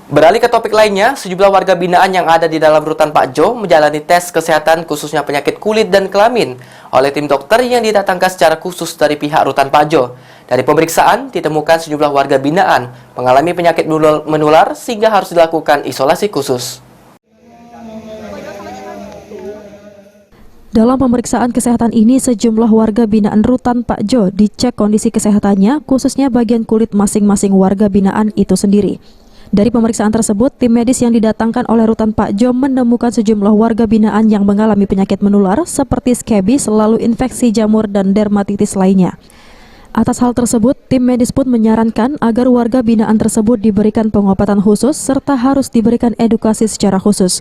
Beralih ke topik lainnya, sejumlah warga binaan yang ada di dalam rutan Pak Jo menjalani tes kesehatan khususnya penyakit kulit dan kelamin oleh tim dokter yang didatangkan secara khusus dari pihak rutan Pak Jo. Dari pemeriksaan, ditemukan sejumlah warga binaan mengalami penyakit menular sehingga harus dilakukan isolasi khusus. Dalam pemeriksaan kesehatan ini, sejumlah warga binaan rutan Pak Jo dicek kondisi kesehatannya, khususnya bagian kulit masing-masing warga binaan itu sendiri. Dari pemeriksaan tersebut, tim medis yang didatangkan oleh rutan Pak Jo menemukan sejumlah warga binaan yang mengalami penyakit menular seperti skebis, lalu infeksi jamur dan dermatitis lainnya. Atas hal tersebut, tim medis pun menyarankan agar warga binaan tersebut diberikan pengobatan khusus serta harus diberikan edukasi secara khusus.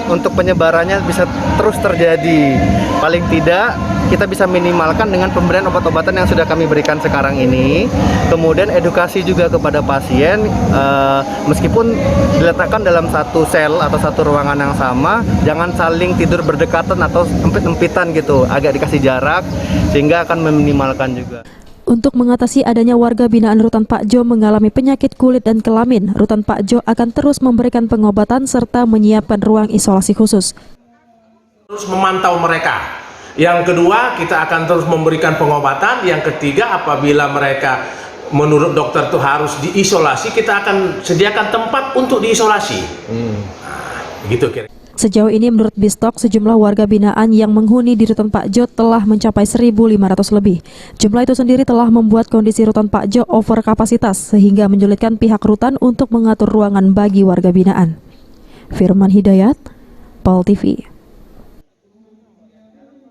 Untuk penyebarannya bisa terus terjadi, paling tidak kita bisa minimalkan dengan pemberian obat-obatan yang sudah kami berikan sekarang ini. Kemudian edukasi juga kepada pasien, meskipun diletakkan dalam satu sel atau satu ruangan yang sama, jangan saling tidur berdekatan atau empit-empitan gitu, agak dikasih jarak sehingga akan meminimalkan juga. Untuk mengatasi adanya warga binaan rutan Pak Jo mengalami penyakit kulit dan kelamin, rutan Pak Jo akan terus memberikan pengobatan serta menyiapkan ruang isolasi khusus. Terus memantau mereka. Yang kedua, kita akan terus memberikan pengobatan. Yang ketiga, apabila mereka menurut dokter itu harus diisolasi, kita akan sediakan tempat untuk diisolasi. Begitu kira-kira. Sejauh ini menurut Bistok, sejumlah warga binaan yang menghuni di rutan Pak Jo telah mencapai 1.500 lebih. Jumlah itu sendiri telah membuat kondisi rutan Pak Jo over kapasitas sehingga menyulitkan pihak rutan untuk mengatur ruangan bagi warga binaan. Firman Hidayat, POL TV.